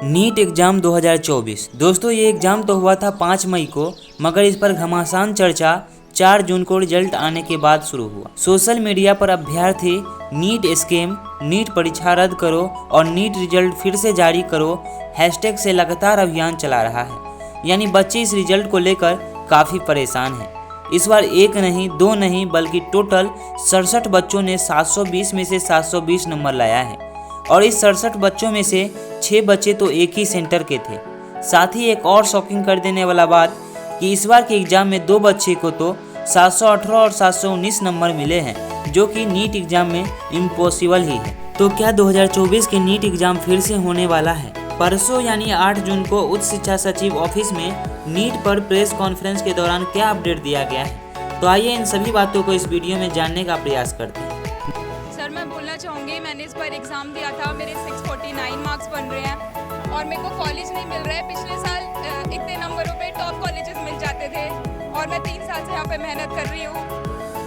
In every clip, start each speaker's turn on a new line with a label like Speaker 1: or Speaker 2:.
Speaker 1: NEET exam 2024। दोस्तों ये exam तो हुआ था 5 मई को, मगर इस पर घमासान चर्चा 4 जून को रिजल्ट आने के बाद शुरू हुआ। सोशल मीडिया पर अभ्यर्थी नीट स्कैम, नीट परीक्षा रद्द करो और नीट रिजल्ट फिर से जारी करो हैशटैग से लगातार अभियान चला रहा है। यानी बच्चे इस रिजल्ट को लेकर काफ़ी परेशान हैं। इस बार एक नहीं, दो नहीं, बल्कि टोटल 67 बच्चों ने 720 में से 720 नंबर लाया है और इस 67 बच्चों में से 6 बच्चे तो एक ही सेंटर के थे। साथ ही एक और शॉकिंग कर देने वाला बात कि इस बार के एग्ज़ाम में 2 बच्चे को तो 718 और 719 नंबर मिले हैं, जो कि नीट एग्ज़ाम में इम्पॉसिबल ही है। तो क्या 2024 के नीट एग्ज़ाम फिर से होने वाला है? परसों यानी 8 जून को उच्च शिक्षा सचिव ऑफिस में नीट पर प्रेस कॉन्फ्रेंस के दौरान क्या अपडेट दिया गया है, तो आइए इन सभी बातों को इस वीडियो में जानने का प्रयास करते हैं।
Speaker 2: सर मैं बोलना चाहूँगी, मैंने इस बार एग्ज़ाम दिया था, मेरे 649 मार्क्स बन रहे हैं और मेरे को कॉलेज नहीं मिल रहा है। पिछले साल इतने नंबरों पे टॉप कॉलेजेस मिल जाते थे और मैं 3 साल से यहाँ पे मेहनत कर रही हूँ।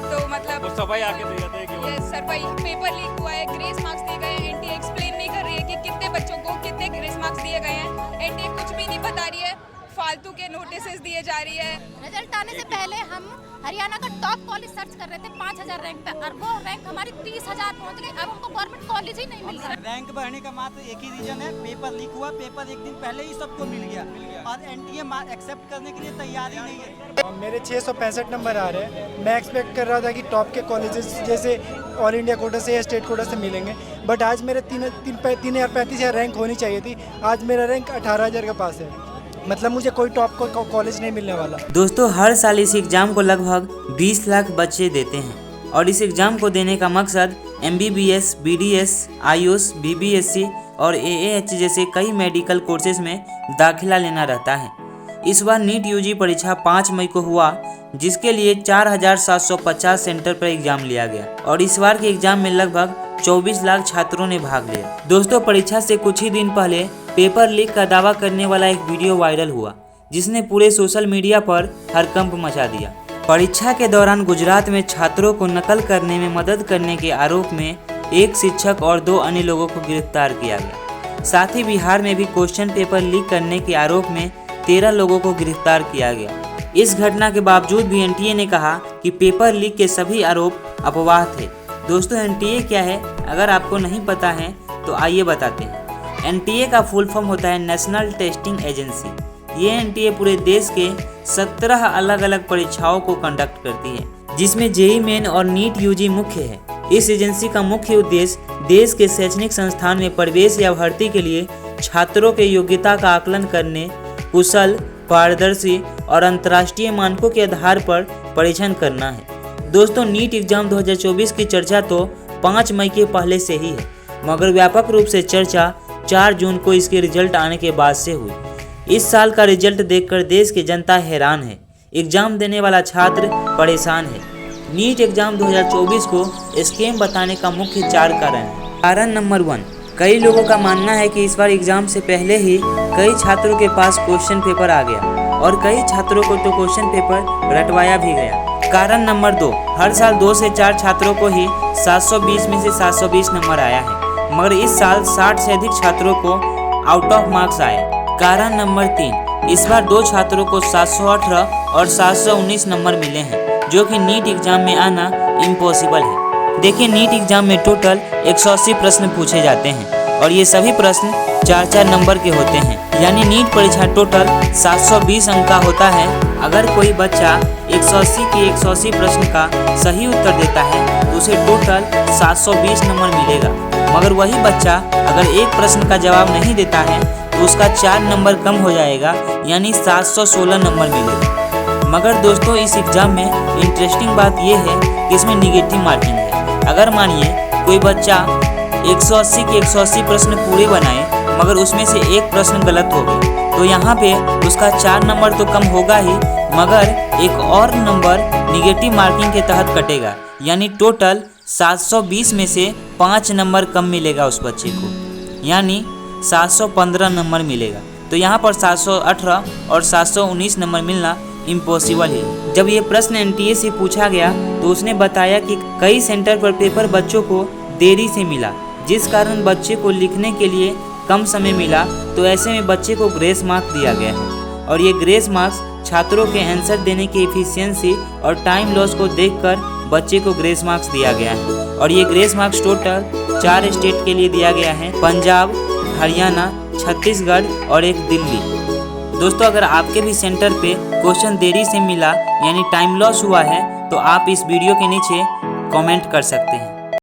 Speaker 2: तो मतलब
Speaker 3: सफाई आके दे जाते हैं कि
Speaker 2: यस सर, भाई पेपर लीक हुआ है, ग्रेस मार्क्स दिए गए हैं, एनटीए एक्सप्लेन नहीं कर रही है कि कितने बच्चों को कितने ग्रेस मार्क्स दिए गए हैं। एनटीए कुछ भी नहीं बता रही है, फालतू के नोटिसेस दिए जा रही है।
Speaker 4: रिजल्ट आने से पहले हम हरियाणा का टॉप कॉलेज सर्च कर रहे थे 5000 रैंक पे, और वो रैंक हमारी 30,000 पहुंच गई। अब हमको गवर्नमेंट कॉलेज ही नहीं मिल रहा।
Speaker 5: रैंक बढ़ने का मात्र एक ही रीजन है, पेपर लीक हुआ। पेपर एक दिन पहले ही सबको मिल गया और एनटीए एक्सेप्ट करने के लिए तैयार ही नहीं है।
Speaker 6: मेरे 665 नंबर आ रहे हैं। मैं एक्सपेक्ट कर रहा था कि टॉप के कॉलेजेस जैसे ऑल इंडिया कोटा से या स्टेट कोटा से मिलेंगे, बट आज मेरे 35,000 रैंक होनी चाहिए थी। आज मेरा रैंक 18,000 के पास है, मतलब मुझे कोई टॉप कॉलेज नहीं मिलने वाला।
Speaker 1: दोस्तों हर साल इस एग्ज़ाम को लगभग 20 लाख बच्चे देते हैं और इस एग्ज़ाम को देने का मकसद MBBS, BDS, आयुष, BBSC और AAH जैसे कई मेडिकल कोर्सेज में दाखिला लेना रहता है। इस बार नीट UG परीक्षा 5 मई को हुआ, जिसके लिए 4,750 सेंटर पर एग्ज़ाम लिया गया और इस बार के एग्ज़ाम में लगभग 24 लाख छात्रों ने भाग लिया। दोस्तों परीक्षा से कुछ ही दिन पहले पेपर लीक का दावा करने वाला एक वीडियो वायरल हुआ, जिसने पूरे सोशल मीडिया पर हड़कंप मचा दिया। परीक्षा के दौरान गुजरात में छात्रों को नकल करने में मदद करने के आरोप में एक शिक्षक और 2 अन्य लोगों को गिरफ्तार किया गया। साथ ही बिहार में भी क्वेश्चन पेपर लीक करने के आरोप में 13 लोगों को गिरफ्तार किया गया। इस घटना के बावजूद भी एनटीए ने कहा कि पेपर लीक के सभी आरोप अफवाह थे। दोस्तों एनटीए क्या है, अगर आपको नहीं पता है तो आइए बताते हैं। एनटीए का फुल फॉर्म होता है नेशनल टेस्टिंग एजेंसी। ये एनटीए पूरे देश के 17 अलग अलग परीक्षाओं को कंडक्ट करती है, जिसमें जेईई मेन और नीट यूजी मुख्य है। इस एजेंसी का मुख्य उद्देश्य देश के शैक्षणिक संस्थान में प्रवेश या भर्ती के लिए छात्रों के योग्यता का आकलन करने, कुशल, पारदर्शी और अंतर्राष्ट्रीय मानकों के आधार पर परीक्षण करना है। दोस्तों नीट एग्जाम 2024 की चर्चा तो 5 मई के पहले से ही है, मगर व्यापक रूप से चर्चा 4 जून को इसके रिजल्ट आने के बाद से हुई। इस साल का रिजल्ट देखकर देश की जनता हैरान है, एग्जाम देने वाला छात्र परेशान है। नीट एग्जाम 2024 को स्कैम बताने का मुख्य 4 कारण है। कारण नंबर 1, कई लोगों का मानना है कि इस बार एग्जाम से पहले ही कई छात्रों के पास क्वेश्चन पेपर आ गया और कई छात्रों को तो क्वेश्चन पेपर रटवाया भी गया। कारण नंबर 2, हर साल 2 से 4 छात्रों को ही 720 में से 720 नंबर आया है, मगर इस साल 60 से अधिक छात्रों को आउट ऑफ मार्क्स आए। कारण नंबर 3, इस बार 2 छात्रों को 718 और 719 नंबर मिले हैं, जो कि नीट एग्जाम में आना इम्पॉसिबल है। देखिए नीट एग्जाम में टोटल 180 प्रश्न पूछे जाते हैं और ये सभी प्रश्न 4-4 नंबर के होते हैं, यानी नीट परीक्षा टोटल 720 अंक का होता है। अगर कोई बच्चा 180 के 180 प्रश्न का सही उत्तर देता है तो उसे टोटल 720 नंबर मिलेगा, मगर वही बच्चा अगर एक प्रश्न का जवाब नहीं देता है तो उसका 4 नंबर कम हो जाएगा, यानी 716 नंबर मिलेगा। मगर दोस्तों इस एग्ज़ाम में इंटरेस्टिंग बात यह है कि इसमें निगेटिव मार्किंग है। अगर मानिए कोई बच्चा 180 के 180 प्रश्न पूरे बनाए मगर उसमें से एक प्रश्न गलत हो गए तो यहाँ पे उसका 4 नंबर तो कम होगा ही, मगर एक और नंबर निगेटिव मार्किंग के तहत कटेगा, यानी टोटल 720 में से 5 नंबर कम मिलेगा उस बच्चे को, यानी 715 नंबर मिलेगा। तो यहाँ पर 718 और 719 नंबर मिलना इम्पॉसिबल है। जब ये प्रश्न एनटीए से पूछा गया तो उसने बताया कि कई सेंटर पर पेपर बच्चों को देरी से मिला, जिस कारण बच्चे को लिखने के लिए कम समय मिला तो ऐसे में बच्चे को ग्रेस मार्क दिया गया है और ये ग्रेस मार्क्स छात्रों के आंसर देने की एफिशिएंसी और टाइम लॉस को देखकर बच्चे को ग्रेस मार्क्स दिया गया है। और ये ग्रेस मार्क्स टोटल 4 स्टेट के लिए दिया गया है, पंजाब, हरियाणा, छत्तीसगढ़ और एक दिल्ली। दोस्तों, अगर आपके भी सेंटर पे क्वेश्चन देरी से मिला यानी टाइम लॉस हुआ है तो आप इस वीडियो के नीचे कमेंट कर सकते हैं।